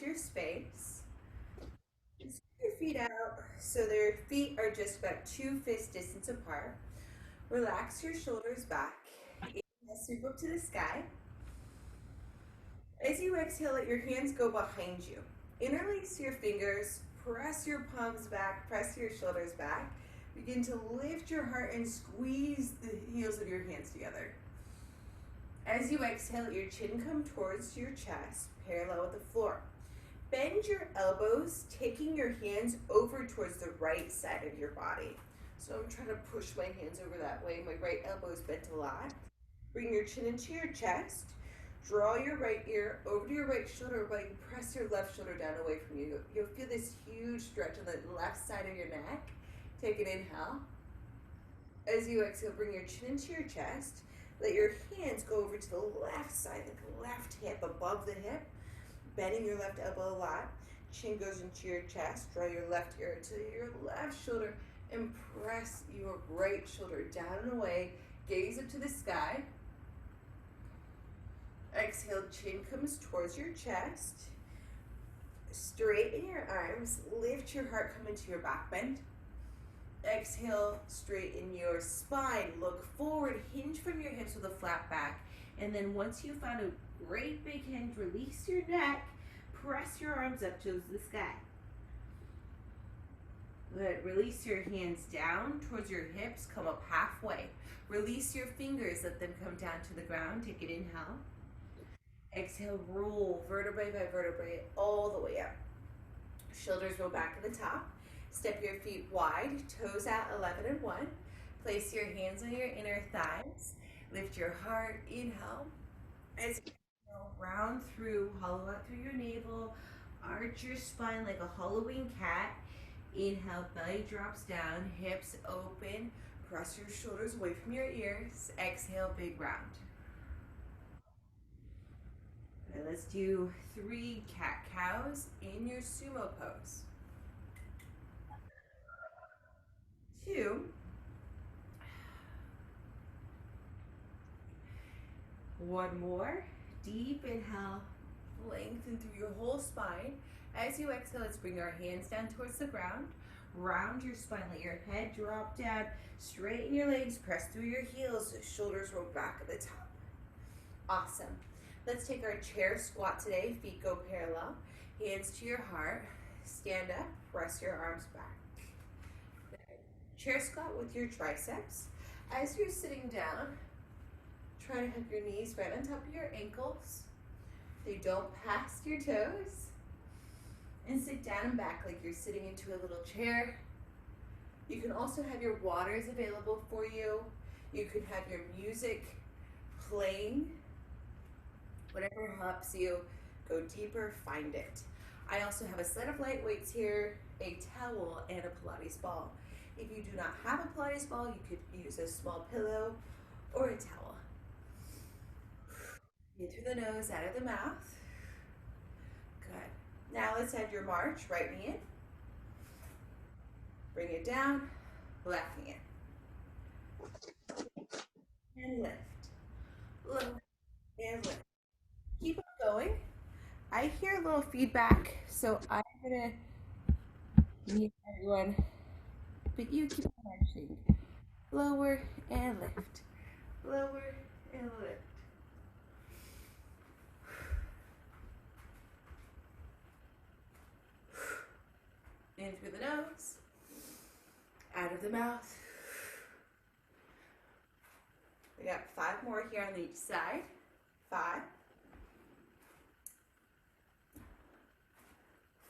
your space. Just put your feet out so their feet are just about 2 fist distance apart. Relax your shoulders back. Inhale, sweep up to the sky. As you exhale, let your hands go behind you. Interlace your fingers, press your palms back, press your shoulders back. Begin to lift your heart and squeeze the heels of your hands together. As you exhale, let your chin come towards your chest, parallel with the floor. Bend your elbows, taking your hands over towards the right side of your body. So I'm trying to push my hands over that way. My right elbow is bent a lot. Bring your chin into your chest. Draw your right ear over to your right shoulder while you press your left shoulder down away from you. You'll feel this huge stretch on the left side of your neck. Take an inhale. As you exhale, bring your chin into your chest. Let your hands go over to the left side, like the left hip above the hip. Bending your left elbow a lot. Chin goes into your chest. Draw your left ear to your left shoulder and press your right shoulder down and away. Gaze up to the sky. Exhale, chin comes towards your chest. Straighten your arms. Lift your heart, come into your back bend. Exhale, straighten your spine. Look forward, hinge from your hips with a flat back. And then once you found a great big hinge, release your neck. Press your arms up towards the sky. Good. Release your hands down towards your hips. Come up halfway. Release your fingers. Let them come down to the ground. Take an inhale. Exhale, roll vertebrae by vertebrae all the way up. Shoulders roll back to the top. Step your feet wide, toes out 11 and 1. Place your hands on your inner thighs. Lift your heart, inhale. As you exhale, round through, hollow out through your navel. Arch your spine like a hollowing cat. Inhale, belly drops down, hips open. Press your shoulders away from your ears. Exhale, big round. Okay, let's do 3 cat-cows in your sumo pose. 2. 1 more. Deep inhale, lengthen through your whole spine. As you exhale, let's bring our hands down towards the ground. Round your spine, let your head drop down. Straighten your legs, press through your heels. Shoulders roll back at the top. Awesome. Let's take our chair squat today. Feet go parallel. Hands to your heart. Stand up, press your arms back. Chair squat with your triceps. As you're sitting down, try to have your knees right on top of your ankles. They don't pass your toes. And sit down and back like you're sitting into a little chair. You can also have your waters available for you. You can have your music playing. Whatever helps you go deeper, find it. I also have a set of light weights here, a towel, and a Pilates ball. If you do not have a Pilates ball, you could use a small pillow or a towel. In through the nose, out of the mouth. Good. Now let's add your march. Right knee in. Bring it down. Left knee in. And lift. Lower and lift. Keep on going. I hear a little feedback, so I'm going to need everyone, but you keep marching. Lower and lift. Lower and lift. In through the nose, out of the mouth. We got 5 more here on each side. 5,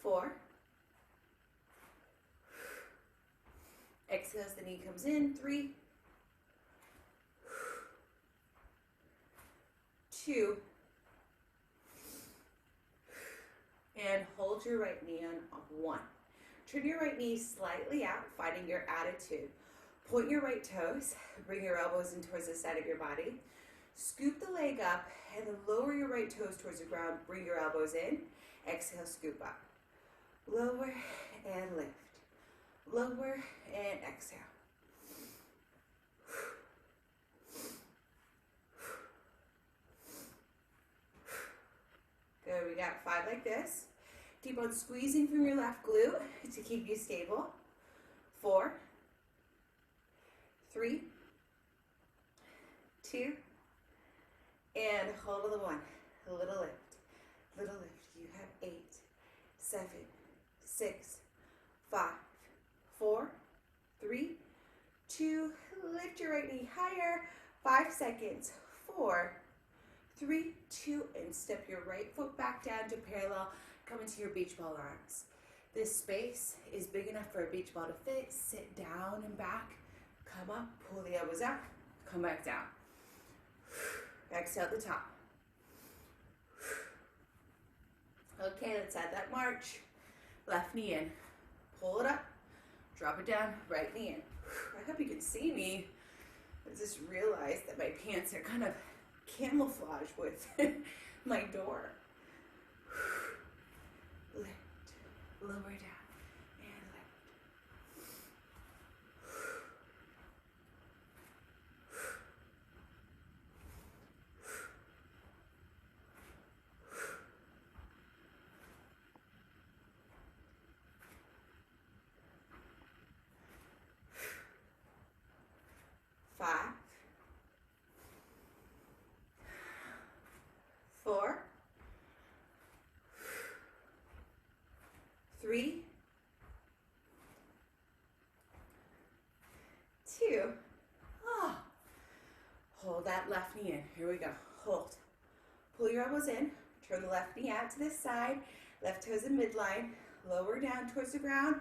4. Exhale as the knee comes in. 3, 2, and hold your right knee on 1. Turn your right knee slightly out, finding your attitude. Point your right toes, bring your elbows in towards the side of your body. Scoop the leg up and then lower your right toes towards the ground. Bring your elbows in. Exhale, scoop up. Lower and lift. Lower and exhale. Good, we got 5 like this. Keep on squeezing from your left glute to keep you stable. 4, 3, 2, and hold on the 1. A little lift, little lift. You have 8, 7, 6, 5, 4, 3, 2. Lift your right knee higher. 5 seconds. 4, 3, 2, and step your right foot back down to parallel. Come into your beach ball arms. This space is big enough for a beach ball to fit. Sit down and back. Come up, pull the elbows up, come back down. Exhale at the top. Okay, let's add that march. Left knee in. Pull it up, drop it down, right knee in. I hope you can see me. I just realized that my pants are kind of camouflage with my door. Lift, lower down, and lift. 5, 4, 3, 2. Hold that left knee in. Here we go. Hold. Pull your elbows in. Turn the left knee out to this side. Left toes in midline. Lower down towards the ground.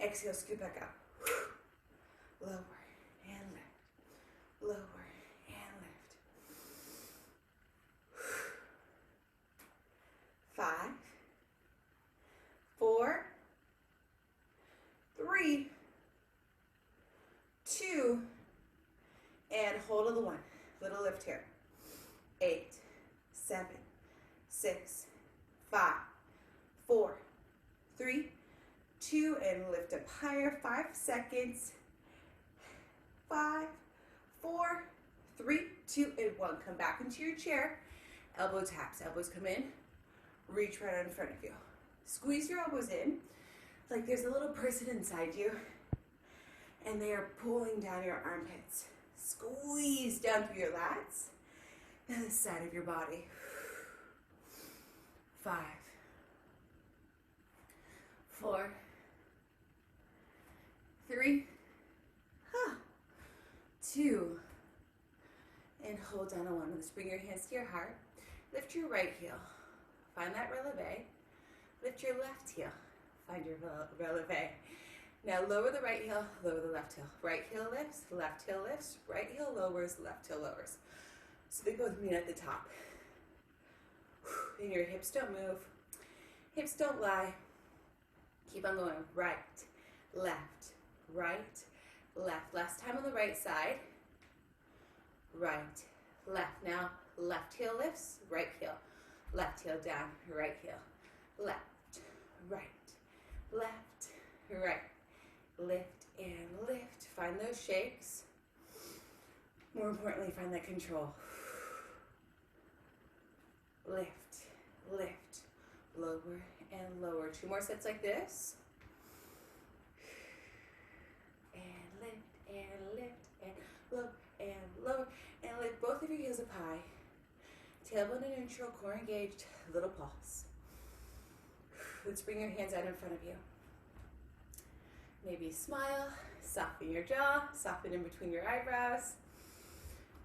Exhale, scoot back up. Lower and lift. Lower and lift. 5, 4, 3, 2, and hold on the 1. Little lift here. 8, 7, 6, 5, 4, 3, 2, and lift up higher. 5 seconds. 5, 4, 3, 2, and 1. Come back into your chair. Elbow taps. Elbows come in. Reach right out in front of you. Squeeze your elbows in like there's a little person inside you, and they are pulling down your armpits. Squeeze down through your lats and the side of your body. 5, 4, 3, 2, and hold down on 1. Let's bring your hands to your heart. Lift your right heel. Find that releve. Lift your left heel. Find your releve. Now lower the right heel, lower the left heel. Right heel lifts, left heel lifts, right heel lowers, left heel lowers. So they both meet at the top. And your hips don't move. Hips don't lie. Keep on going. Right, left, right, left. Last time on the right side. Right, left. Now left heel lifts, right heel. Left heel down, right heel. Left, right, left, right. Lift and lift. Find those shakes. More importantly, find that control. Lift, lift, lower and lower. 2 more sets like this. And lift and lift and lower and lower. And lift both of your heels up high. Tailbone and neutral, core engaged, little pulse. Let's bring your hands out in front of you. Maybe smile, soften your jaw, soften in between your eyebrows.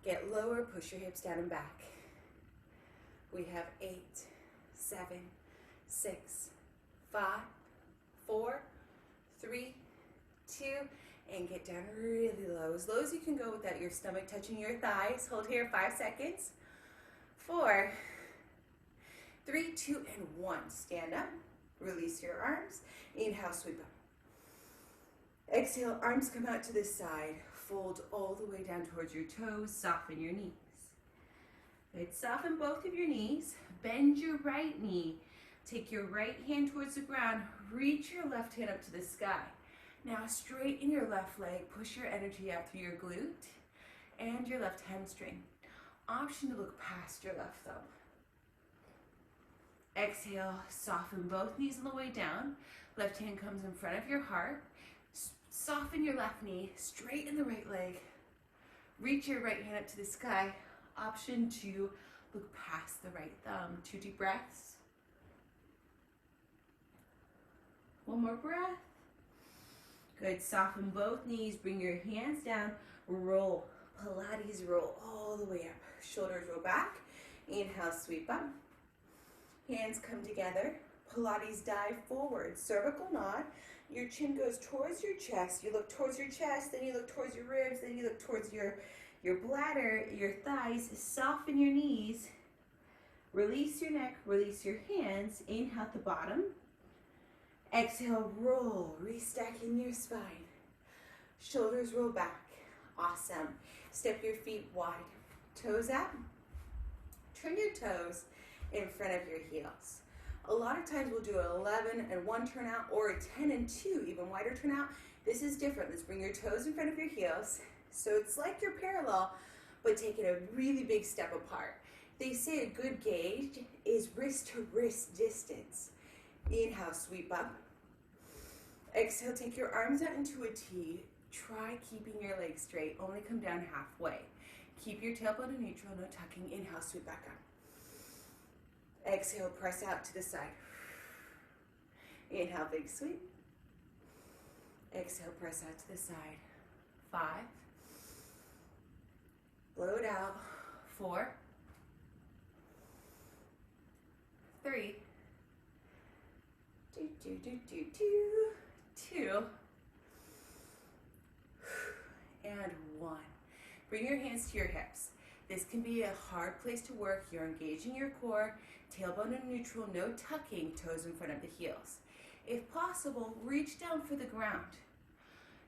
Get lower, push your hips down and back. We have 8, 7, 6, 5, 4, 3, 2, and get down really low. As low as you can go without your stomach touching your thighs. Hold here 5 seconds. 4, 3, 2, and 1. Stand up, release your arms. Inhale, sweep up. Exhale, arms come out to the side. Fold all the way down towards your toes. Soften your knees. Good. Soften both of your knees. Bend your right knee. Take your right hand towards the ground. Reach your left hand up to the sky. Now straighten your left leg. Push your energy out through your glute and your left hamstring. Option to look past your left thumb. Exhale, soften both knees on the way down. Left hand comes in front of your heart. Soften your left knee, straighten the right leg. Reach your right hand up to the sky. Option 2, look past the right thumb. 2 deep breaths. One more breath. Good, soften both knees, bring your hands down, roll. Pilates roll all the way up. Shoulders roll back. Inhale, sweep up. Hands come together. Pilates dive forward. Cervical nod. Your chin goes towards your chest. You look towards your chest, then you look towards your ribs, then you look towards your bladder, your thighs. Soften your knees. Release your neck, release your hands. Inhale at the bottom. Exhale, roll, restacking your spine. Shoulders roll back. Awesome. Step your feet wide. Toes out. Turn your toes in front of your heels. A lot of times we'll do an 11 and 1 turnout or a 10 and 2, even wider turnout. This is different. Let's bring your toes in front of your heels. So it's like you're parallel, but taking a really big step apart. They say a good gauge is wrist to wrist distance. Inhale, sweep up. Exhale, take your arms out into a T. Try keeping your legs straight. Only come down halfway. Keep your tailbone in neutral, no tucking. Inhale, sweep back up. Exhale, press out to the side. Inhale, big sweep. Exhale, press out to the side. 5. Blow it out. 4. 3. 2. And 1. Bring your hands to your hips. This can be a hard place to work. You're engaging your core, tailbone in neutral, no tucking, toes in front of the heels. If possible, reach down for the ground.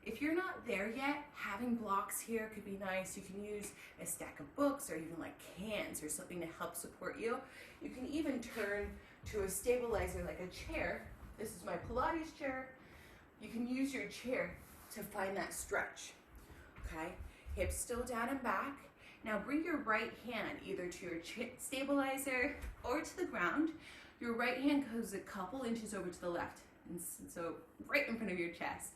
If you're not there yet, having blocks here could be nice. You can use a stack of books or even like cans or something to help support you. You can even turn to a stabilizer like a chair. This is my Pilates chair. You can use your chair to find that stretch, okay? Hips still down and back. Now bring your right hand either to your stabilizer or to the ground. Your right hand goes a couple inches over to the left, and so right in front of your chest.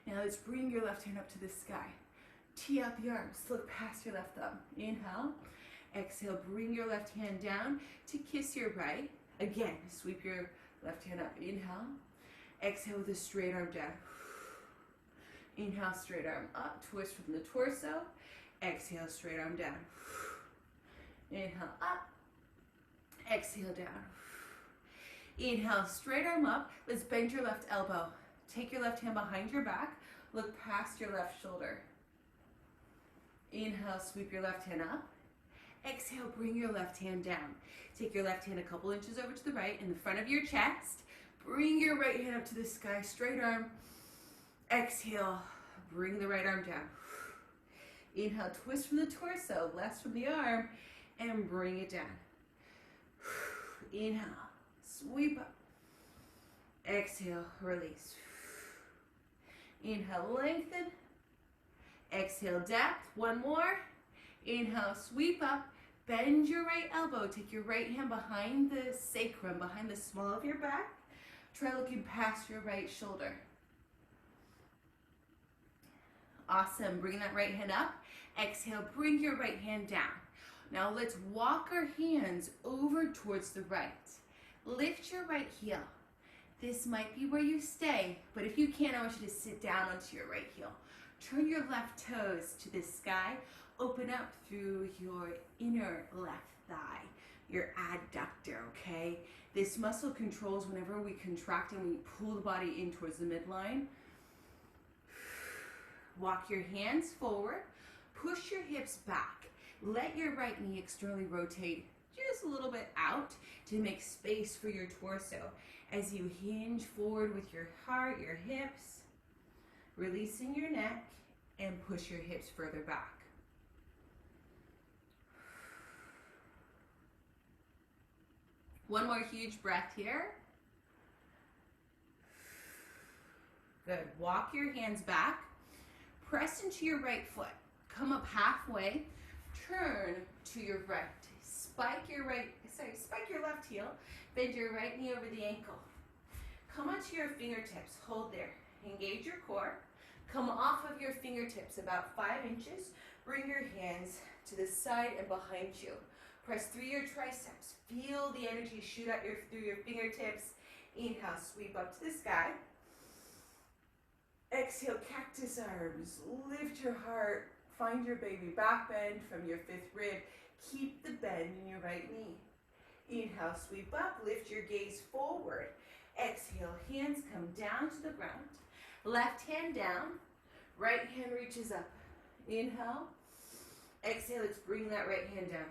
Now let's bring your left hand up to the sky. Tee out the arms, look past your left thumb. Inhale, exhale, bring your left hand down to kiss your right. Again, sweep your left hand up. Inhale, exhale with a straight arm down. Inhale, straight arm up, twist from the torso. Exhale, straight arm down. Inhale, up. Exhale, down. Inhale, straight arm up. Let's bend your left elbow. Take your left hand behind your back. Look past your left shoulder. Inhale, sweep your left hand up. Exhale, bring your left hand down. Take your left hand a couple inches over to the right in the front of your chest. Bring your right hand up to the sky, straight arm. Exhale, bring the right arm down. Inhale, twist from the torso, left from the arm, and bring it down. Inhale, sweep up. Exhale, release. Inhale, lengthen. Exhale, depth. One more. Inhale, sweep up. Bend your right elbow. Take your right hand behind the sacrum, behind the small of your back. Try looking past your right shoulder. Awesome. Bring that right hand up. Exhale, bring your right hand down. Now let's walk our hands over towards the right. Lift your right heel. This might be where you stay, but if you can't, I want you to sit down onto your right heel. Turn your left toes to the sky. Open up through your inner left thigh, your adductor, okay? This muscle controls whenever we contract and we pull the body in towards the midline. Walk your hands forward. Push your hips back. Let your right knee externally rotate just a little bit out to make space for your torso as you hinge forward with your heart, your hips, releasing your neck, and push your hips further back. One more huge breath here. Good. Walk your hands back. Press into your right foot. Come up halfway. Turn to your right. spike your left heel, bend your right knee over the ankle. Come onto your fingertips, hold there. Engage your core. Come off of your fingertips about 5 inches. Bring your hands to the side and behind you. Press through your triceps. Feel the energy shoot out through your fingertips. Inhale, sweep up to the sky. Exhale, cactus arms. Lift your heart. Find your baby back bend from your 5th rib. Keep the bend in your right knee. Inhale, sweep up. Lift your gaze forward. Exhale, hands come down to the ground. Left hand down. Right hand reaches up. Inhale. Exhale, let's bring that right hand down.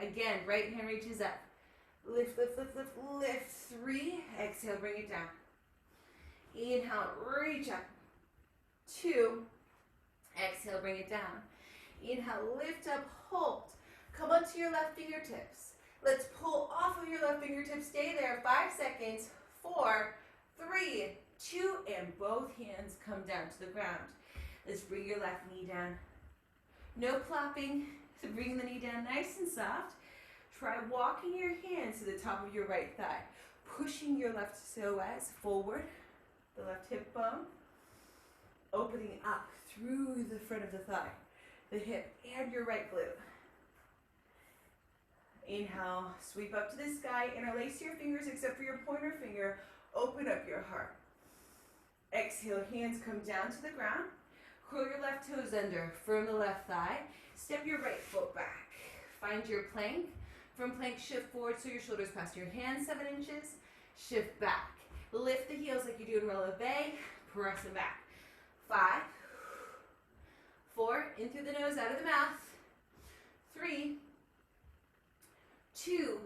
Again, right hand reaches up. Lift, lift, lift, lift, lift. 3. Exhale, bring it down. Inhale, reach up. 2. Exhale, bring it down. Inhale, lift up, hold. Come onto your left fingertips. Let's pull off of your left fingertips. Stay there. 5 seconds. 4, 3, 2, and both hands come down to the ground. Let's bring your left knee down. No plopping. So bring the knee down nice and soft. Try walking your hands to the top of your right thigh. Pushing your left psoas forward. The left hip bone. Opening up through the front of the thigh. The hip and your right glute. Inhale, sweep up to the sky, interlace your fingers except for your pointer finger, open up your heart. Exhale, hands come down to the ground, curl your left toes under, firm the left thigh, step your right foot back. Find your plank. From plank, shift forward so your shoulders pass your hands 7 inches, shift back. Lift the heels like you do in releve, press them back. 5, 4, in through the nose, out of the mouth. 3, 2,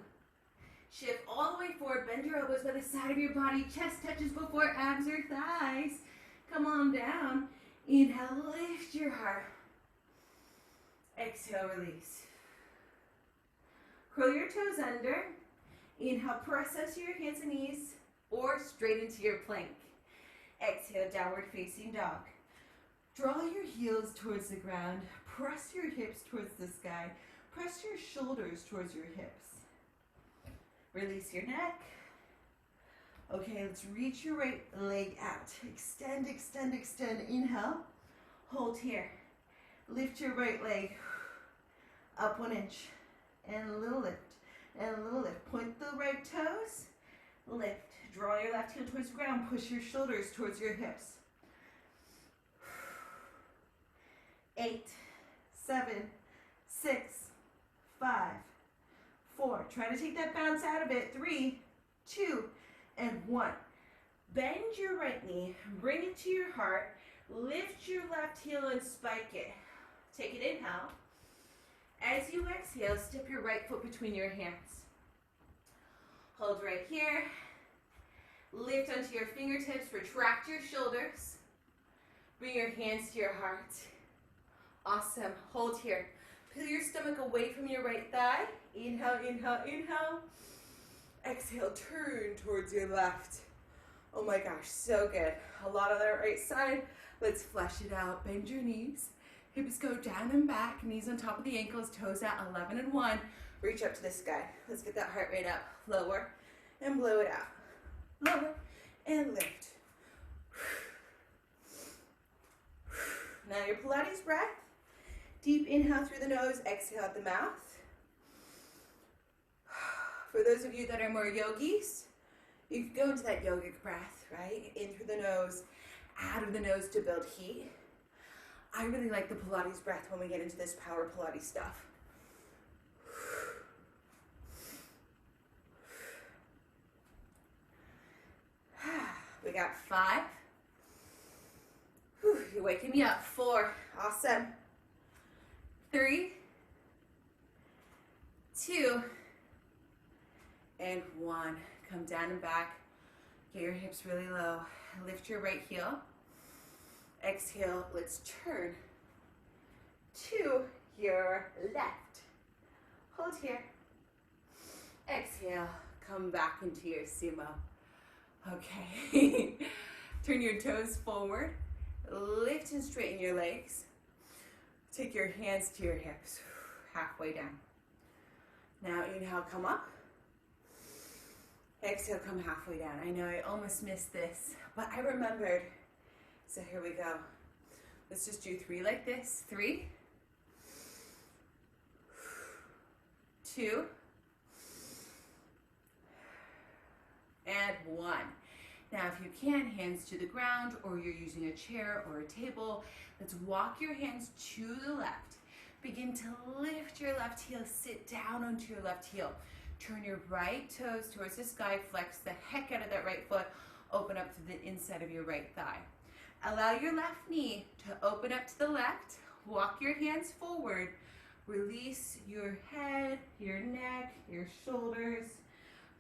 shift all the way forward, bend your elbows by the side of your body, chest touches before abs or thighs. Come on down. Inhale, lift your heart. Exhale, release. Curl your toes under. Inhale, press up to your hands and knees or straight into your plank. Exhale, downward facing dog. Draw your heels towards the ground. Press your hips towards the sky. Press your shoulders towards your hips. Release your neck. Okay, let's reach your right leg out. Extend, extend, extend. Inhale. Hold here. Lift your right leg up 1 inch. And a little lift. And a little lift. Point the right toes. Lift. Draw your left heel towards the ground. Push your shoulders towards your hips. 8, 7, 6, 5, 4. Try to take that bounce out of it. 3, 2, and 1. Bend your right knee. Bring it to your heart. Lift your left heel and spike it. Take it inhale. As you exhale, step your right foot between your hands. Hold right here. Lift onto your fingertips. Retract your shoulders. Bring your hands to your heart. Awesome. Hold here. Peel your stomach away from your right thigh. Inhale, inhale, inhale. Exhale, turn towards your left. Oh my gosh, so good. A lot on that right side. Let's flesh it out. Bend your knees. Hips go down and back. Knees on top of the ankles. Toes out. 11 and 1. Reach up to the sky. Let's get that heart rate up. Lower and blow it out. Lower and lift. Now your Pilates breath. Deep inhale through the nose, exhale out the mouth. For those of you that are more yogis, you can go into that yogic breath, right? In through the nose, out of the nose to build heat. I really like the Pilates breath when we get into this power Pilates stuff. We got 5. Whew, you're waking me up. 4. Awesome. 3, 2, and 1. Come down and back. Get your hips really low. Lift your right heel. Exhale. Let's turn to your left. Hold here. Exhale. Come back into your sumo. Okay. Turn your toes forward. Lift and straighten your legs. Take your hands to your hips, halfway down. Now inhale, come up. Exhale, come halfway down. I know I almost missed this, but I remembered. So here we go. Let's just do 3 like this. 3, 2, and 1. Now, if you can, hands to the ground, or you're using a chair or a table, let's walk your hands to the left. Begin to lift your left heel, sit down onto your left heel. Turn your right toes towards the sky, flex the heck out of that right foot, open up to the inside of your right thigh. Allow your left knee to open up to the left, walk your hands forward, release your head, your neck, your shoulders,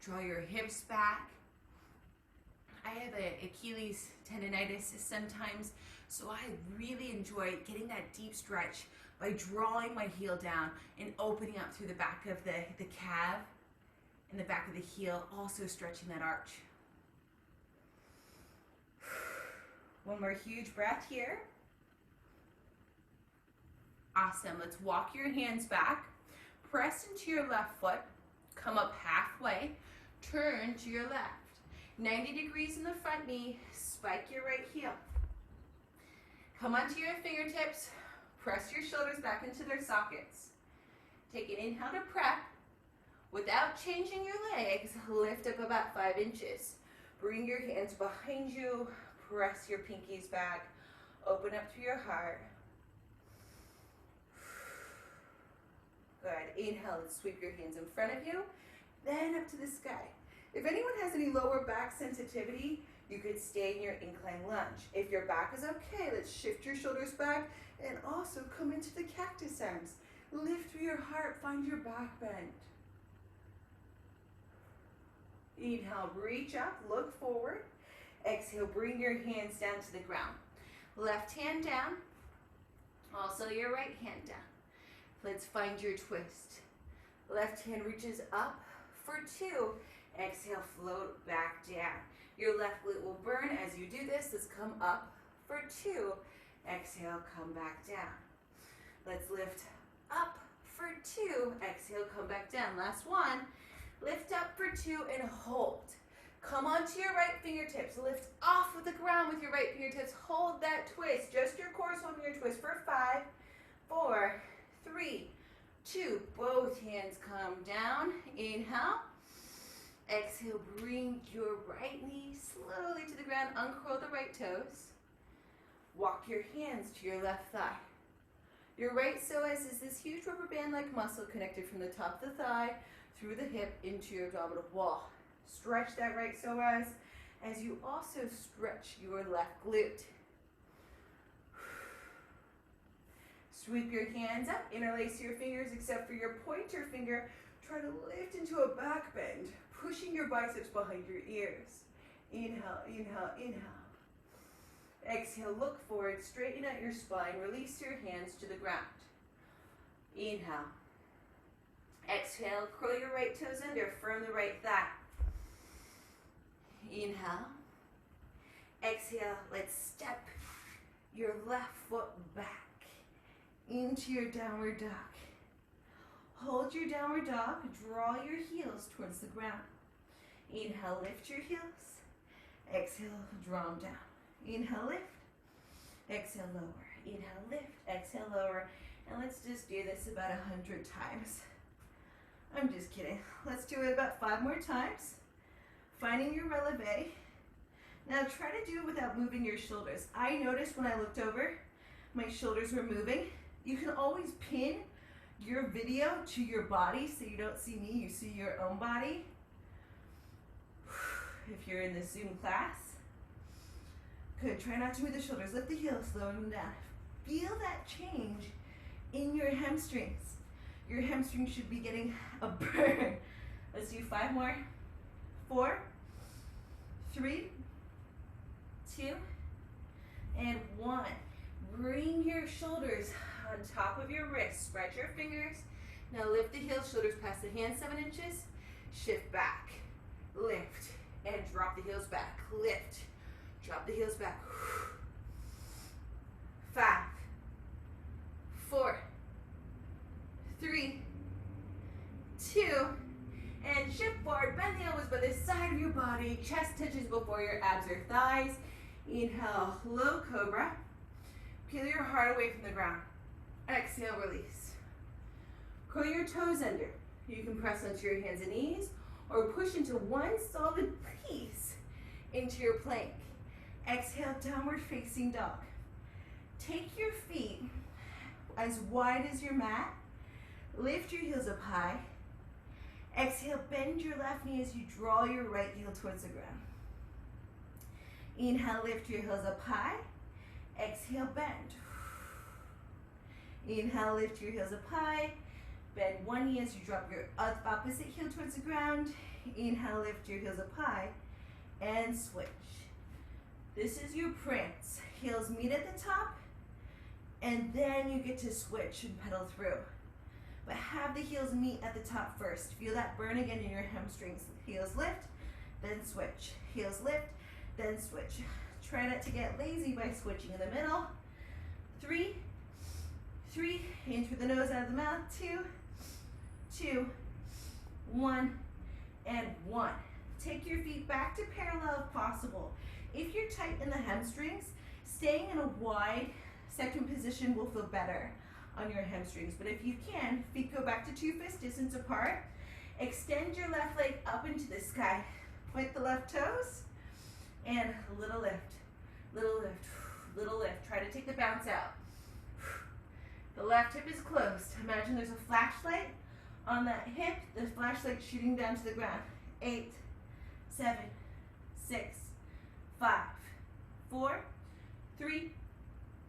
draw your hips back. I have an Achilles tendonitis sometimes, so I really enjoy getting that deep stretch by drawing my heel down and opening up through the back of the calf and the back of the heel, also stretching that arch. One more huge breath here. Awesome. Let's walk your hands back. Press into your left foot. Come up halfway. Turn to your left. 90 degrees in the front knee. Spike your right heel. Come onto your fingertips. Press your shoulders back into their sockets. Take an inhale to prep. Without changing your legs, lift up about 5 inches. Bring your hands behind you. Press your pinkies back. Open up to your heart. Good. Inhale, let's sweep your hands in front of you, then up to the sky. If anyone has any lower back sensitivity, you could stay in your incline lunge. If your back is okay, let's shift your shoulders back and also come into the cactus arms. Lift through your heart, find your back bend. Inhale, reach up, look forward. Exhale, bring your hands down to the ground. Left hand down, also your right hand down. Let's find your twist. Left hand reaches up for 2. Exhale, float back down. Your left glute will burn as you do this. Let's come up for 2. Exhale, come back down. Let's lift up for 2. Exhale, come back down. Last one. Lift up for 2 and hold. Come onto your right fingertips. Lift off of the ground with your right fingertips. Hold that twist. Just your core holding your twist for 5, 4, 3, 2. Both hands come down. Inhale. Exhale, bring your right knee slowly to the ground. Uncurl the right toes. Walk your hands to your left thigh. Your right psoas is this huge rubber band-like muscle connected from the top of the thigh through the hip into your abdominal wall. Stretch that right psoas as you also stretch your left glute. Sweep your hands up, interlace your fingers except for your pointer finger. Try to lift into a back bend, pushing your biceps behind your ears. Inhale, inhale, inhale. Exhale, look forward, straighten out your spine, release your hands to the ground. Inhale. Exhale, curl your right toes under, firm the right thigh. Inhale. Exhale, let's step your left foot back into your downward dog. Hold your downward dog, draw your heels towards the ground. Inhale, lift your heels. Exhale, draw them down. Inhale, lift. Exhale, lower. Inhale, lift. Exhale, lower. And let's just do this about 100 times. I'm just kidding. Let's do it about 5 more times. Finding your releve. Now try to do it without moving your shoulders. I noticed when I looked over, my shoulders were moving. You can always pin your video to your body so you don't see me, you see your own body. If you're in the Zoom class. Good, try not to move the shoulders. Lift the heels, slow them down. Feel that change in your hamstrings. Your hamstrings should be getting a burn. Let's do 5 more. 4, 3, 2, and 1. Bring your shoulders on top of your wrists. Spread your fingers. Now lift the heels, shoulders past the hands 7 inches. Shift back, lift, and drop the heels back. Lift, drop the heels back. 5, 4, 3, 2, body. Chest touches before your abs or thighs. Inhale, low cobra. Peel your heart away from the ground. Exhale, release. Curl your toes under. You can press onto your hands and knees or push into one solid piece into your plank. Exhale, downward facing dog. Take your feet as wide as your mat. Lift your heels up high. Exhale, bend your left knee as you draw your right heel towards the ground. Inhale, lift your heels up high. Exhale, bend. Inhale, lift your heels up high. Bend one knee as you drop your opposite heel towards the ground. Inhale, lift your heels up high and switch. This is your prance. Heels meet at the top, and then you get to switch and pedal through. But have the heels meet at the top first. Feel that burn again in your hamstrings. Heels lift, then switch. Heels lift, then switch. Try not to get lazy by switching in the middle. 3, in through the nose, out of the mouth. 2, 1, and 1. Take your feet back to parallel if possible. If you're tight in the hamstrings, staying in a wide second position will feel better on your hamstrings. But if you can, feet go back to 2 fist distance apart. Extend your left leg up into the sky. Point the left toes, and little lift, little lift, little lift. Try to take the bounce out. The left hip is closed. Imagine there's a flashlight on that hip, the flashlight shooting down to the ground. 8, 7, 6, 5, 4, 3,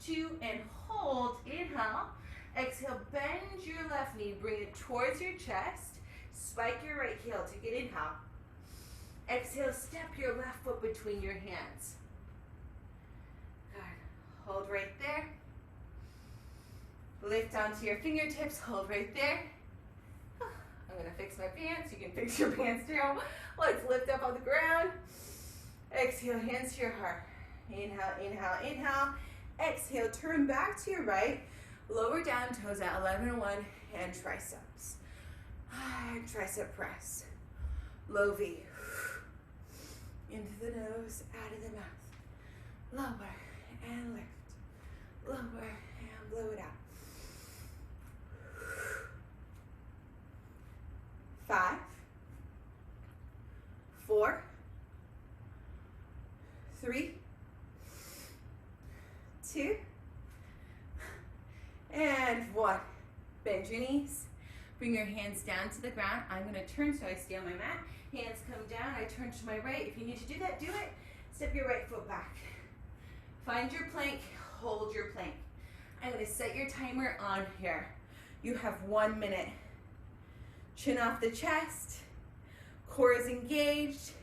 2, and hold. Inhale. Exhale, bend your left knee, bring it towards your chest. Spike your right heel. Take an inhale. Exhale, step your left foot between your hands. Good. Hold right there. Lift onto your fingertips. Hold right there. I'm going to fix my pants. You can fix your pants too. Let's lift up on the ground. Exhale, hands to your heart. Inhale, inhale, inhale. Exhale, turn back to your right. Lower down, toes at 11 and 1, and triceps. And tricep press. Low V. Into the nose, out of the mouth. Lower and lift. Lower and blow it out. 5, 4, 3, 2, and 1. Bend your knees. Bring your hands down to the ground. I'm going to turn so I stay on my mat. Hands come down. I turn to my right. If you need to do that, do it. Step your right foot back. Find your plank. Hold your plank. I'm going to set your timer on here. You have 1 minute. Chin off the chest. Core is engaged.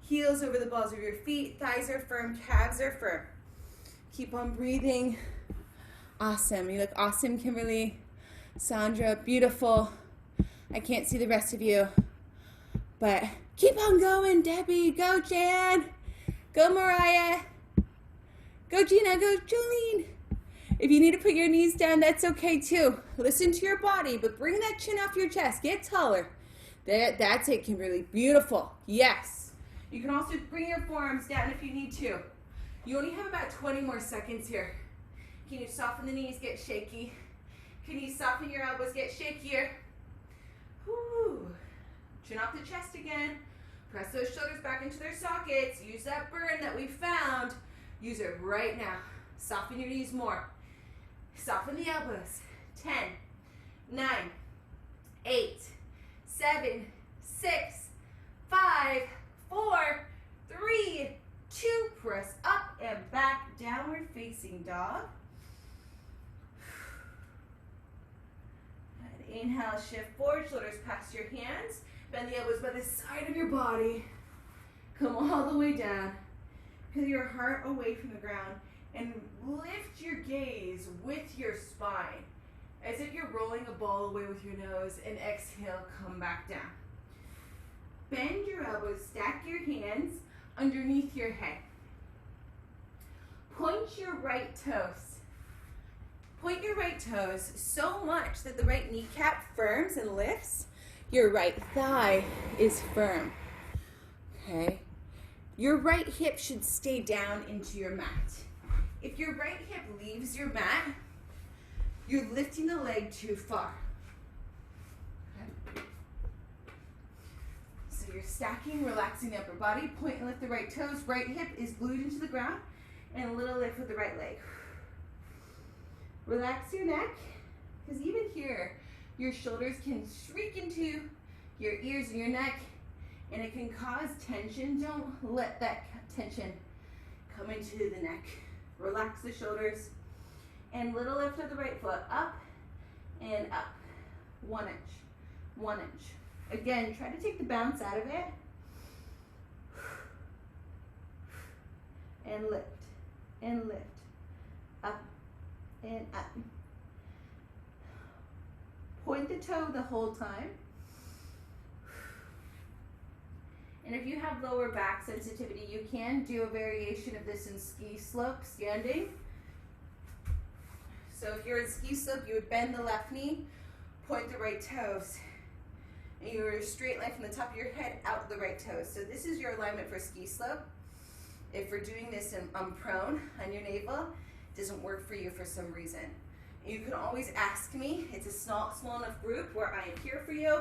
Heels over the balls of your feet. Thighs are firm. Calves are firm. Keep on breathing. Awesome. You look awesome, Kimberly. Sandra, beautiful. I can't see the rest of you. But keep on going, Debbie. Go, Jan. Go, Mariah. Go, Gina. Go, Jolene. If you need to put your knees down, that's okay too. Listen to your body, but bring that chin off your chest. Get taller. That's it, Kimberly. Beautiful. Yes. You can also bring your forearms down if you need to. You only have about 20 more seconds here. Can you soften the knees, get shaky? Can you soften your elbows, get shakier? Whoo. Chin off the chest again. Press those shoulders back into their sockets. Use that burn that we found. Use it right now. Soften your knees more. Soften the elbows. 10, 9, 8, 7, 6, 5, 4, 3, 2. Press up and back. Downward facing dog. And inhale, shift forward. Shoulders past your hands. Bend the elbows by the side of your body. Come all the way down. Peel your heart away from the ground. And lift your gaze with your spine as if you're rolling a ball away with your nose, and exhale, come back down. Bend your elbows, stack your hands underneath your head. Point your right toes. Point your right toes so much that the right kneecap firms and lifts. Your right thigh is firm. Okay, Your right hip should stay down into your mat. If your right hip leaves your mat, you're lifting the leg too far. Okay. So you're stacking, relaxing the upper body, point and lift the right toes, right hip is glued into the ground, and a little lift with the right leg. Relax your neck, because even here, your shoulders can shriek into your ears and your neck, and it can cause tension. Don't let that tension come into the neck. Relax the shoulders, and little lift of the right foot, up and up. 1 inch, 1 inch. Again, try to take the bounce out of it. And lift, up and up. Point the toe the whole time. And if you have lower back sensitivity, you can do a variation of this in ski slope, standing. So if you're in ski slope, you would bend the left knee, point the right toes, and you're straight line from the top of your head out the right toes. So this is your alignment for ski slope. If we're doing this in prone on your navel, it doesn't work for you for some reason. You can always ask me. It's a small enough group where I am here for you.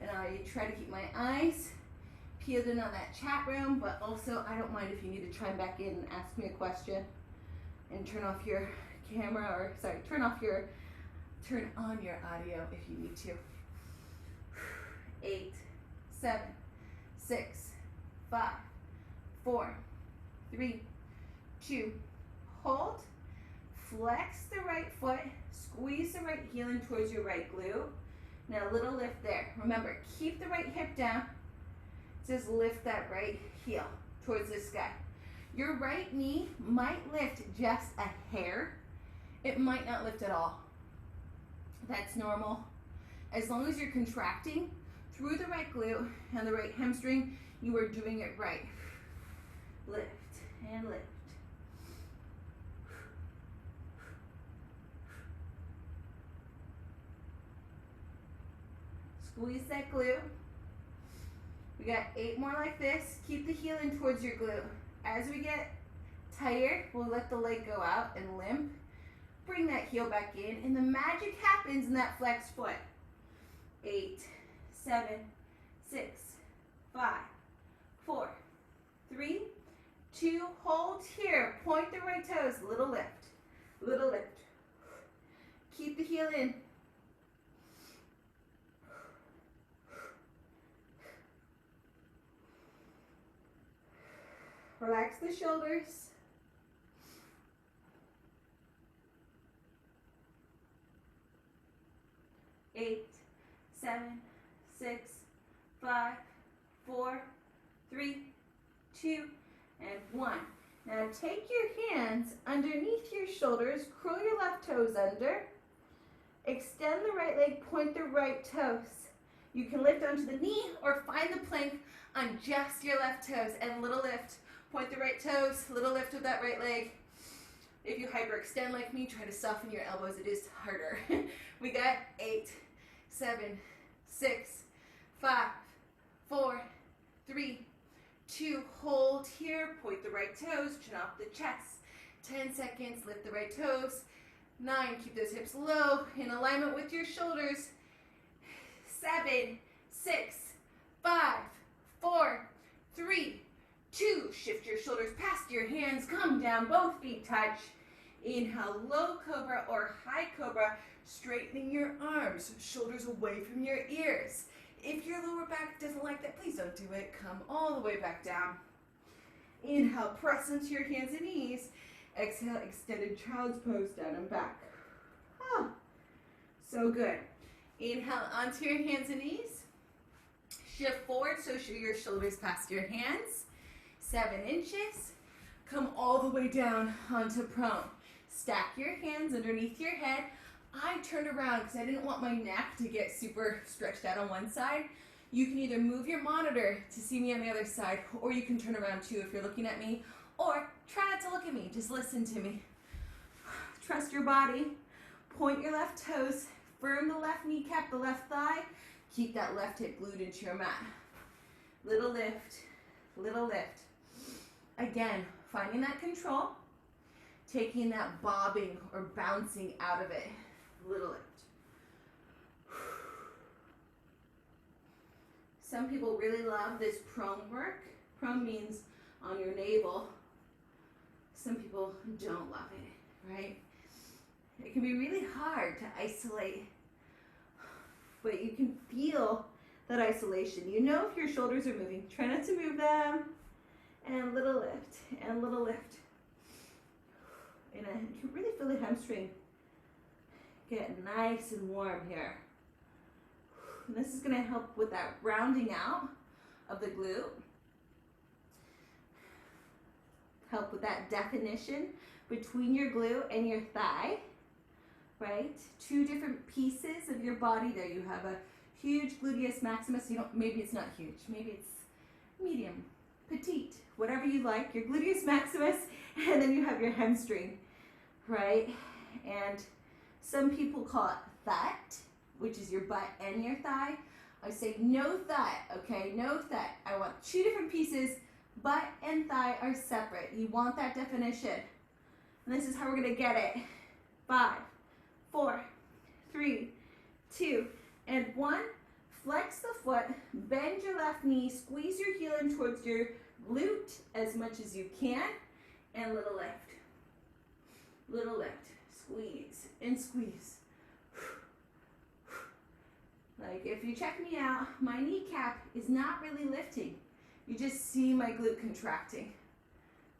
And I try to keep my eyes peeled in on that chat room, but also I don't mind if you need to chime back in and ask me a question and turn off your camera, or sorry, turn on your audio if you need to. 8, 7, 6, 5, 4, 3, 2, hold, flex the right foot, squeeze the right heel in towards your right glute. Now a little lift there. Remember, keep the right hip down. Just lift that right heel towards the sky. Your right knee might lift just a hair. It might not lift at all. That's normal. As long as you're contracting through the right glute and the right hamstring, you are doing it right. Lift and lift. Squeeze that glute. We got 8 more like this. Keep the heel in towards your glute. As we get tired, we'll let the leg go out and limp. Bring that heel back in, and the magic happens in that flexed foot. 8, 7, 6, 5, 4, 3, 2, hold here. Point the right toes, little lift, little lift. Keep the heel in. Relax the shoulders. Eight, 7, 6, 5, 4, 3, 2, and 1. Now take your hands underneath your shoulders, curl your left toes under, extend the right leg, point the right toes. You can lift onto the knee or find the plank on just your left toes, and little lift. Point the right toes, little lift with that right leg. If you hyperextend like me, try to soften your elbows. It is harder. We got 8, 7, 6, 5, 4, 3, 2, hold here, point the right toes, chin off the chest. 10 seconds, lift the right toes. 9, keep those hips low, in alignment with your shoulders. 7, 6, 5, 4, 3, 2, shift your shoulders past your hands, come down, both feet touch. Inhale, low cobra or high cobra, straightening your arms, shoulders away from your ears. If your lower back doesn't like that, please don't do it. Come all the way back down. Inhale, press into your hands and knees. Exhale, extended child's pose, down and back. Oh, so good. Inhale, onto your hands and knees. Shift forward, so show your shoulders past your hands. 7 inches. Come all the way down onto prone. Stack your hands underneath your head. I turned around because I didn't want my neck to get super stretched out on one side. You can either move your monitor to see me on the other side, or you can turn around too if you're looking at me, or try not to look at me, just listen to me. Trust your body. Point your left toes, firm the left kneecap, the left thigh. Keep that left hip glued into your mat. Little lift little lift. Again, finding that control, taking that bobbing or bouncing out of it, little lift. Some people really love this prone work. Prone means on your navel. Some people don't love it, right? It can be really hard to isolate, but you can feel that isolation. You know if your shoulders are moving. Try not to move them. And little lift, and little lift. And you can really feel the hamstring get nice and warm here. And this is going to help with that rounding out of the glute. Help with that definition between your glute and your thigh, right? Two different pieces of your body there. You have a huge gluteus maximus. Maybe it's not huge. Maybe it's medium, petite, whatever you like. Your gluteus maximus, and then you have your hamstring, right? And some people call it thigh, which is your butt and your thigh. I say no thigh, okay? No thigh. I want two different pieces. Butt and thigh are separate. You want that definition. And this is how we're going to get it. 5, 4, 3, 2, and 1. Flex the foot. Bend your left knee. Squeeze your heel in towards your glute as much as you can. And little lift. Little lift. Squeeze and squeeze. Like if you check me out, my kneecap is not really lifting. You just see my glute contracting.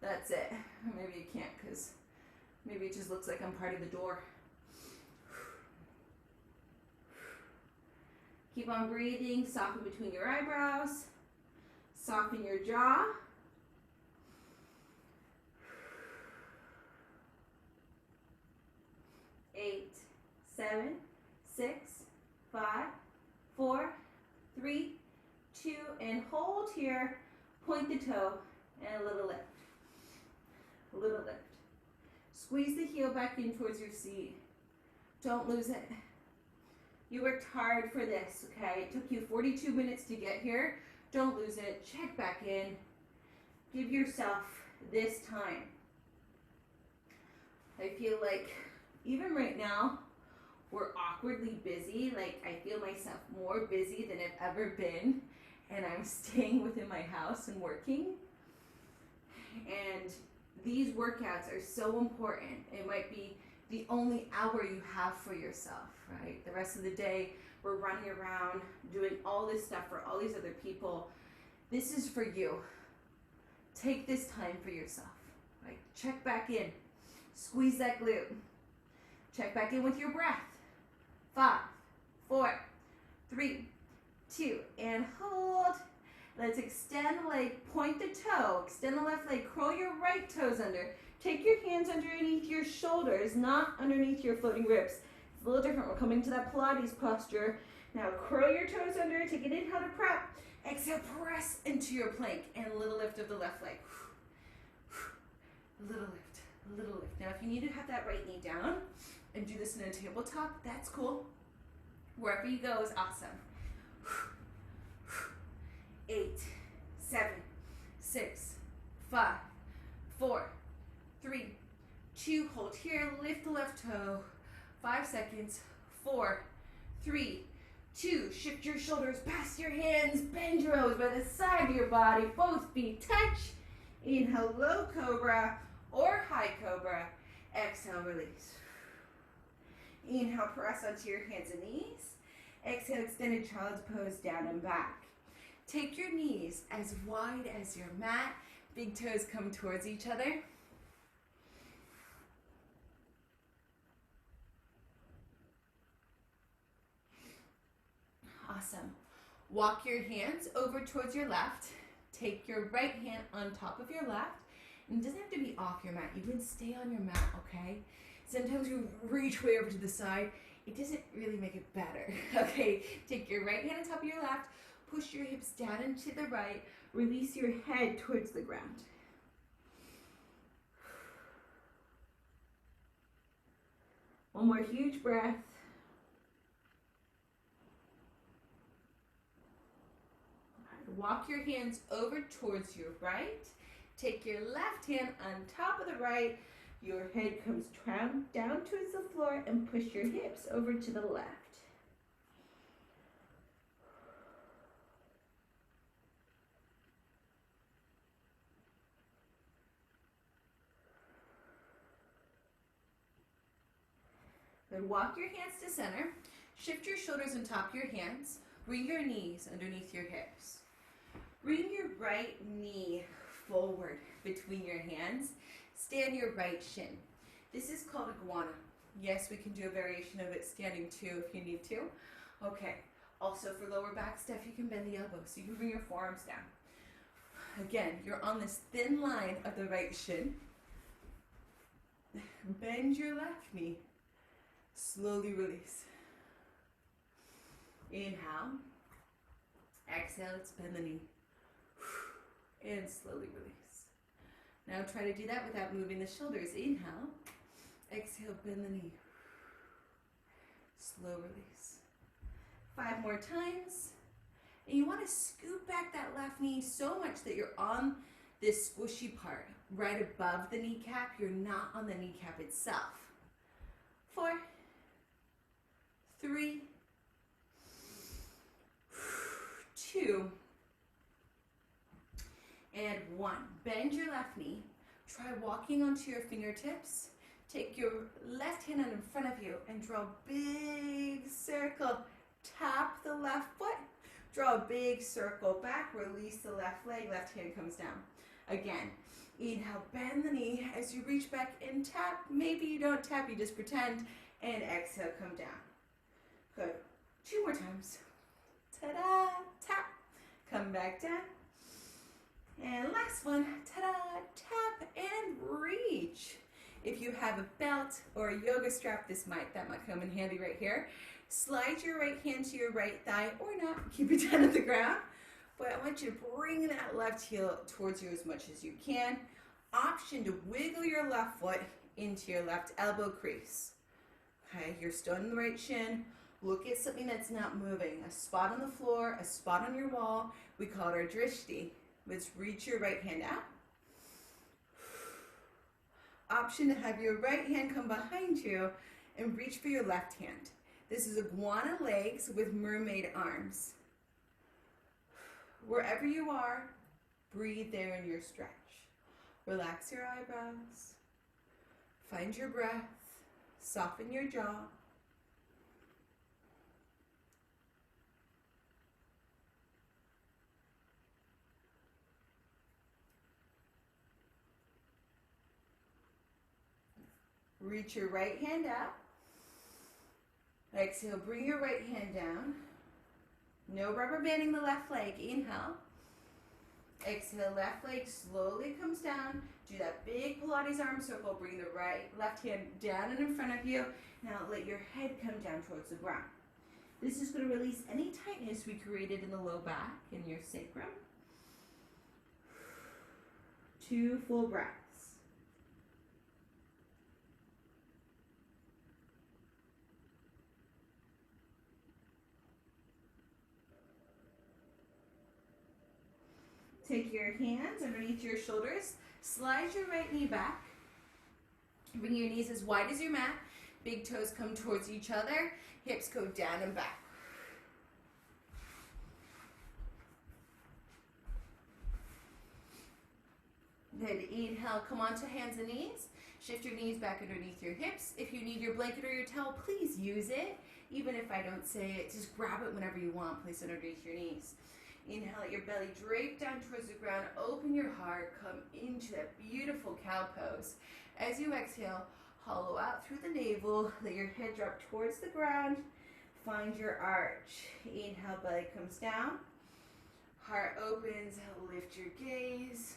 That's it. Or maybe you can't because maybe it just looks like I'm part of the door. Keep on breathing. Soften between your eyebrows. Soften your jaw. Eight, 7, 6, 5, 4, 3, 2, and hold here. Point the toe and a little lift. A little lift. Squeeze the heel back in towards your seat. Don't lose it. You worked hard for this, okay? It took you 42 minutes to get here. Don't lose it. Check back in. Give yourself this time. I feel like even right now, we're awkwardly busy. Like I feel myself more busy than I've ever been. And I'm staying within my house and working. And these workouts are so important. It might be the only hour you have for yourself, right? The rest of the day, we're running around doing all this stuff for all these other people. This is for you. Take this time for yourself. Right? Check back in. Squeeze that glute. Check back in with your breath. 5, 4, 3, 2, and hold. Let's extend the leg, point the toe, extend the left leg, curl your right toes under. Take your hands underneath your shoulders, not underneath your floating ribs. It's a little different. We're coming to that Pilates posture. Now curl your toes under, take an inhale to prep. Exhale, press into your plank, and a little lift of the left leg. A little lift, a little lift. Now if you need to have that right knee down and do this in a tabletop, that's cool. Wherever you go is awesome. 8, 7, 6, 5, 4, 3, 2, hold here, lift the left toe, 5 seconds, 4, 3, 2, shift your shoulders past your hands, bend your elbows by the side of your body, both feet touch, inhale, low cobra or high cobra, exhale, release. Inhale, press onto your hands and knees, exhale, extended child's pose, down and back. Take your knees as wide as your mat. Big toes come towards each other. Awesome. Walk your hands over towards your left. Take your right hand on top of your left. And it doesn't have to be off your mat. You can stay on your mat, okay? Sometimes you reach way over to the side. It doesn't really make it better, okay? Take your right hand on top of your left. Push your hips down and to the right. Release your head towards the ground. One more huge breath. Walk your hands over towards your right. Take your left hand on top of the right. Your head comes down towards the floor and push your hips over to the left. Then walk your hands to center. Shift your shoulders on top of your hands. Bring your knees underneath your hips. Bring your right knee forward between your hands. Stand your right shin. This is called Iguana. Yes, we can do a variation of it standing too if you need to. Okay. Also for lower back stuff, you can bend the elbows so you can bring your forearms down. Again, you're on this thin line of the right shin. Bend your left knee. Slowly release. Inhale. Exhale, let's bend the knee. And slowly release. Now try to do that without moving the shoulders. Inhale. Exhale, bend the knee. Slow release. 5 more times. And you want to scoop back that left knee so much that you're on this squishy part right above the kneecap. You're not on the kneecap itself. 4, 3, 2, and 1. Bend your left knee. Try walking onto your fingertips. Take your left hand out in front of you and draw a big circle. Tap the left foot. Draw a big circle back. Release the left leg. Left hand comes down. Again, inhale, bend the knee as you reach back and tap. Maybe you don't tap, you just pretend. And exhale, come down. Good. 2 more times. Ta-da! Tap. Come back down. And last one. Ta-da! Tap and reach. If you have a belt or a yoga strap, that might come in handy right here. Slide your right hand to your right thigh or not. Keep it down at the ground. But I want you to bring that left heel towards you as much as you can. Option to wiggle your left foot into your left elbow crease. Okay, you're still on the right shin. Look at something that's not moving. A spot on the floor, a spot on your wall. We call it our drishti. Let's reach your right hand out. Option to have your right hand come behind you and reach for your left hand. This is Iguana legs with mermaid arms. Wherever you are, breathe there in your stretch. Relax your eyebrows. Find your breath. Soften your jaw. Reach your right hand out. Exhale, bring your right hand down. No rubber banding the left leg. Inhale. Exhale, left leg slowly comes down. Do that big Pilates arm circle. Bring the left hand down and in front of you. Now let your head come down towards the ground. This is going to release any tightness we created in the low back and your sacrum. 2 full breaths. Take your hands underneath your shoulders. Slide your right knee back. Bring your knees as wide as your mat. Big toes come towards each other. Hips go down and back. Good. Inhale, come onto hands and knees. Shift your knees back underneath your hips. If you need your blanket or your towel, please use it. Even if I don't say it, just grab it whenever you want. Place it underneath your knees. Inhale, let your belly drape down towards the ground. Open your heart. Come into that beautiful cow pose. As you exhale, hollow out through the navel. Let your head drop towards the ground. Find your arch. Inhale, belly comes down. Heart opens. Lift your gaze.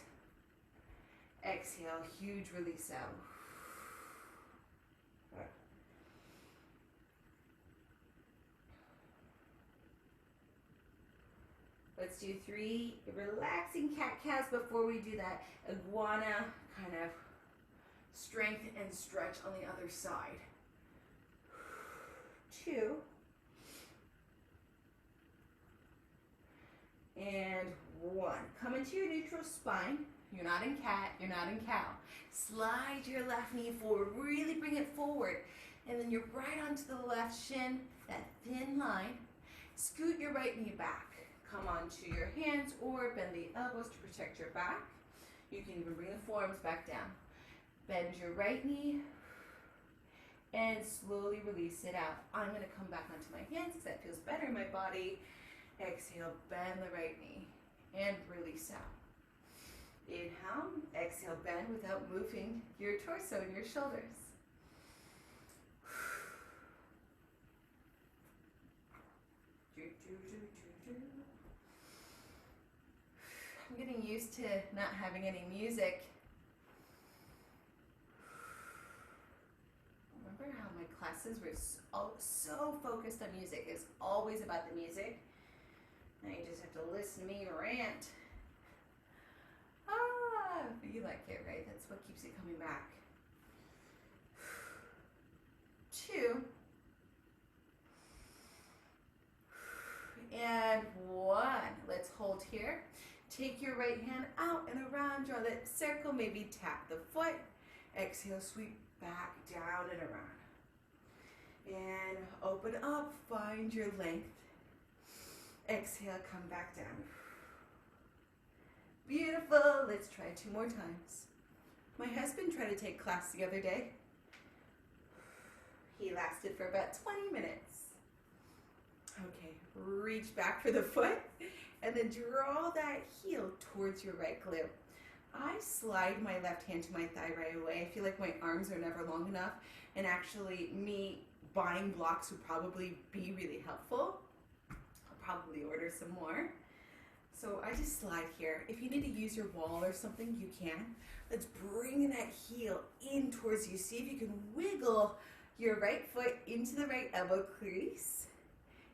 Exhale, huge release out. Let's do 3 relaxing cat-cows before we do that iguana kind of strength and stretch on the other side. 2. And 1. Come into your neutral spine. You're not in cat, you're not in cow. Slide your left knee forward, really bring it forward. And then you're right onto the left shin, that thin line. Scoot your right knee back. Come onto your hands or bend the elbows to protect your back. You can even bring the forearms back down. Bend your right knee and slowly release it out. I'm going to come back onto my hands because that feels better in my body. Exhale, bend the right knee and release out. Inhale, exhale, bend without moving your torso and your shoulders. I'm getting used to not having any music. Remember how my classes were so focused on music? It's always about the music. Now you just have to listen to me rant. But you like it, right? That's what keeps you coming back. 2. And 1. Let's hold here. Take your right hand out and around. Draw that circle. Maybe tap the foot. Exhale, sweep back, down and around. And open up. Find your length. Exhale, come back down. Beautiful. Let's try 2 more times. My husband tried to take class the other day. He lasted for about 20 minutes. Okay, reach back for the foot and then draw that heel towards your right glute. I slide my left hand to my thigh right away. I feel like my arms are never long enough, and actually me buying blocks would probably be really helpful. I'll probably order some more. So I just slide here. If you need to use your wall or something, you can. Let's bring that heel in towards you. See if you can wiggle your right foot into the right elbow crease.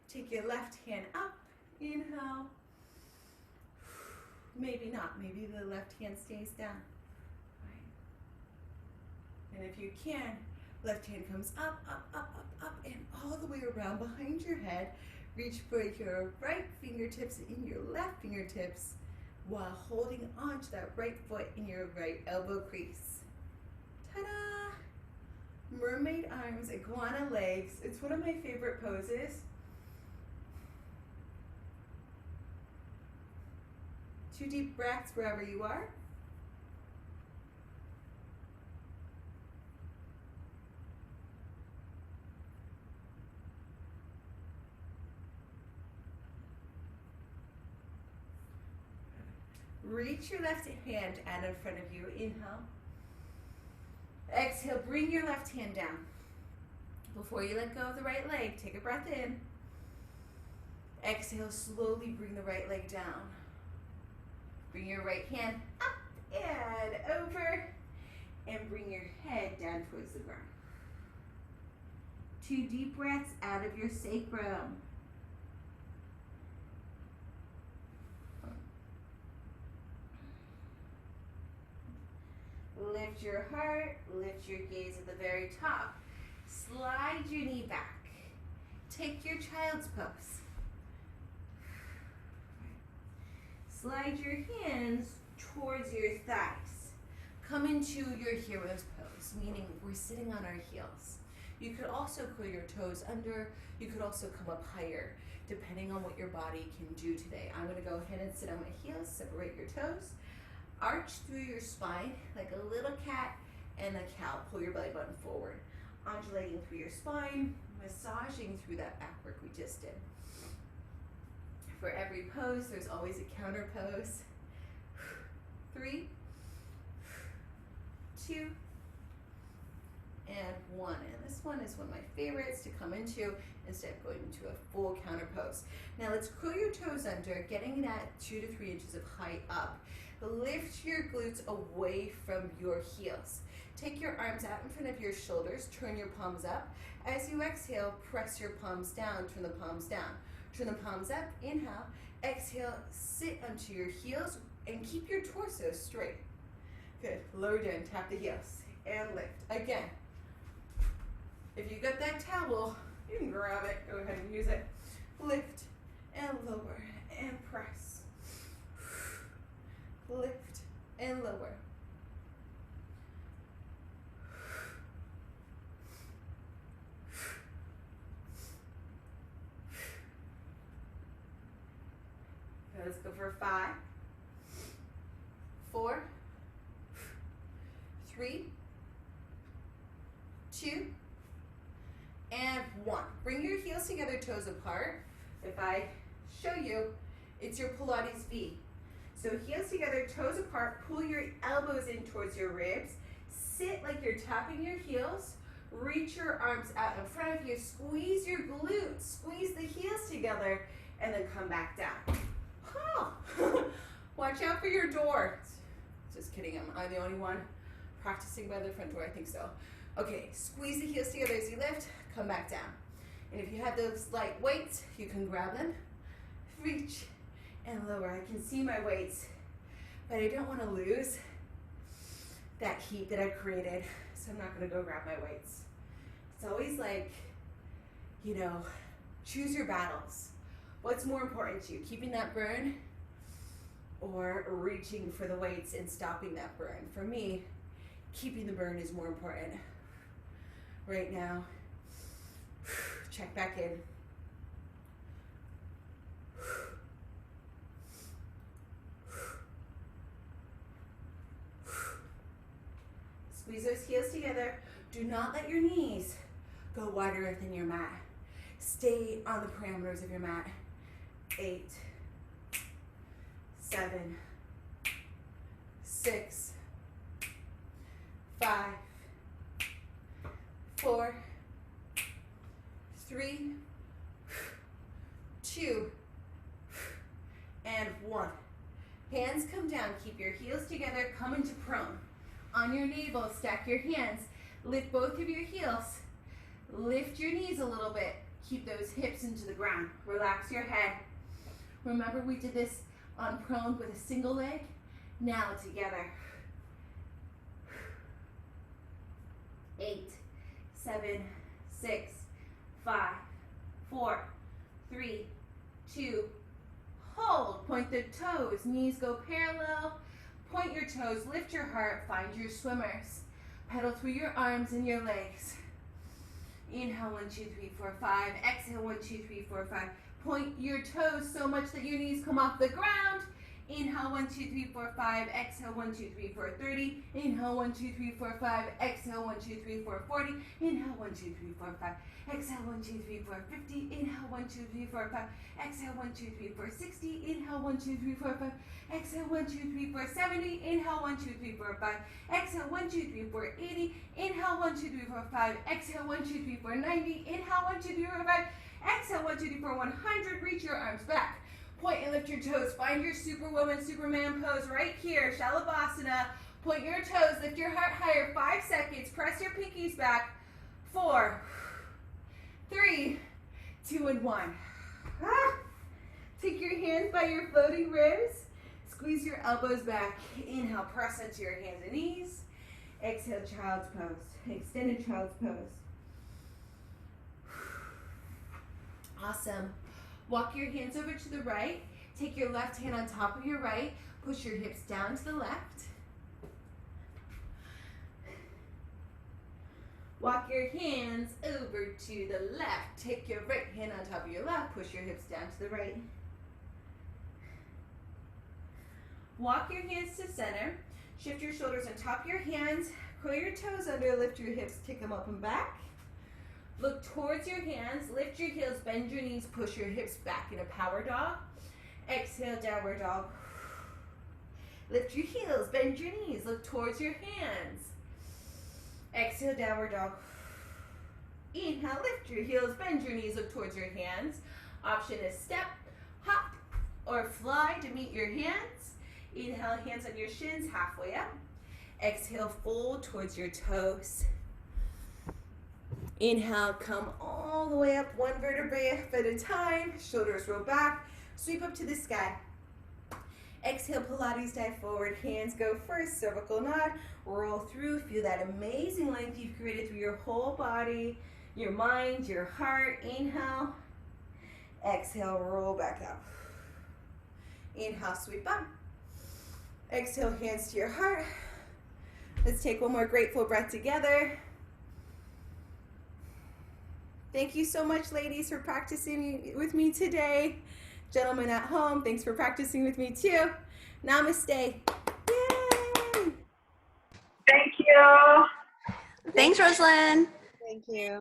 Take your left hand up. Inhale. Maybe not. Maybe the left hand stays down. Right. And if you can, left hand comes up, up, up, up, up, and all the way around behind your head. Reach for your right fingertips in your left fingertips while holding on to that right foot in your right elbow crease. Ta-da! Mermaid arms, iguana legs. It's one of my favorite poses. 2 deep breaths wherever you are. Reach your left hand out in front of you. Inhale. Exhale, bring your left hand down. Before you let go of the right leg, take a breath in. Exhale, slowly bring the right leg down. Bring your right hand up and over, and bring your head down towards the ground. 2 deep breaths out of your sacrum. Lift your heart, lift your gaze at the very top. Slide your knee back. Take your child's pose. Slide your hands towards your thighs. Come into your hero's pose, meaning we're sitting on our heels. You could also curl your toes under. You could also come up higher, depending on what your body can do today. I'm going to go ahead and sit on my heels, separate your toes. Arch through your spine like a little cat and a cow. Pull your belly button forward. Undulating through your spine, massaging through that back work we just did. For every pose, there's always a counter pose. 3, 2, and 1. And this one is one of my favorites to come into instead of going into a full counter pose. Now let's curl your toes under, getting that 2 to 3 inches of height up. Lift your glutes away from your heels. Take your arms out in front of your shoulders, turn your palms up. As you exhale, press your palms down, turn the palms down. Turn the palms up, inhale, exhale, sit onto your heels and keep your torso straight. Good, lower down, tap the heels and lift. Again, if you got that towel, you can grab it, go ahead and use it. Lift and lower and press. lift, and lower. Let's go for 5, 4, 3, 2, and 1. Bring your heels together, toes apart. If I show you, it's your Pilates V. So heels together, toes apart, pull your elbows in towards your ribs, sit like you're tapping your heels, reach your arms out in front of you, squeeze your glutes, squeeze the heels together, and then come back down. Oh. Watch out for your door. Just kidding, I'm the only one practicing by the front door, I think so. Okay, squeeze the heels together as you lift, come back down. And if you have those light weights, you can grab them, reach, and lower. I can see my weights, but I don't want to lose that heat that I created, so I'm not going to go grab my weights. It's always like, you know, choose your battles. What's more important to you, keeping that burn or reaching for the weights and stopping that burn? For me, keeping the burn is more important. Right now, check back in. Squeeze those heels together. Do not let your knees go wider than your mat. Stay on the parameters of your mat. 8, 7, 6, 5, 4, 3, 2, and 1. Hands come down. Keep your heels together. Come into prone. On your navel, stack your hands. Lift both of your heels. Lift your knees a little bit. Keep those hips into the ground. Relax your head. Remember we did this on prone with a single leg? Now together. 8, 7, 6, 5, 4, 3, 2, hold. Point the toes. Knees go parallel. Point your toes. Lift your heart. Find your swimmers. Pedal through your arms and your legs. Inhale, 1, 2, 3, 4, 5. Exhale, 1, 2, 3, 4, 5. Point your toes so much that your knees come off the ground. Inhale, 1, 2, 3, 4, 5. Exhale, 1, 2, 3, 4, 30. Inhale, 1, 2, 3, 4, 5. Exhale, 1, 2, 3, 4, 40. Inhale, 1, 2, 3, 4, 5. Exhale, 1, 2, 3, 4, 50. Inhale, 1, 2, 3, 4, 5. Exhale, 1, 2, 3, 4, 60. Inhale, 1, 2, 3, 4, 5. Exhale, 1, 2, 3, 4, 70. Inhale, 1, 2, 3, 4, 5. Exhale, 1, 2, 3, 4, 80. Inhale, 1, 2, 3, 4, 5. Exhale, 1, 2, 3, 4, 90. Inhale, 1, 2, 3, 4, 5. Exhale, 1, 2, 3, 4, 100. Reach your arms back. Point and lift your toes. Find your Superwoman, Superman pose right here. Shalabhasana. Point your toes. Lift your heart higher. 5 seconds. Press your pinkies back. 4, 3, 2, and 1. Take your hands by your floating ribs. Squeeze your elbows back. Inhale, press into your hands and knees. Exhale, child's pose. Extended child's pose. Awesome. Walk your hands over to the right. Take your left hand on top of your right. Push your hips down to the left. Walk your hands over to the left. Take your right hand on top of your left. Push your hips down to the right. Walk your hands to center. Shift your shoulders on top of your hands. Curl your toes under. Lift your hips. Kick them up and back. Look towards your hands. Lift your heels. Bend your knees. Push your hips back in a power dog. Exhale, downward dog. Lift your heels. Bend your knees. Look towards your hands. Exhale, downward dog. Inhale, lift your heels. Bend your knees. Look towards your hands. Option is step, hop, or fly to meet your hands. Inhale, hands on your shins, halfway up. Exhale, fold towards your toes. Inhale, come all the way up, one vertebrae at a time. Shoulders roll back, sweep up to the sky. Exhale, Pilates dive forward. Hands go first, cervical nod. Roll through, feel that amazing length you've created through your whole body, your mind, your heart. Inhale. Exhale, roll back up. Inhale, sweep up. Exhale, hands to your heart. Let's take one more grateful breath together. Thank you so much, ladies, for practicing with me today. Gentlemen at home, thanks for practicing with me too. Namaste. Yay! Thank you. Thanks, Rosalyn. Thank you.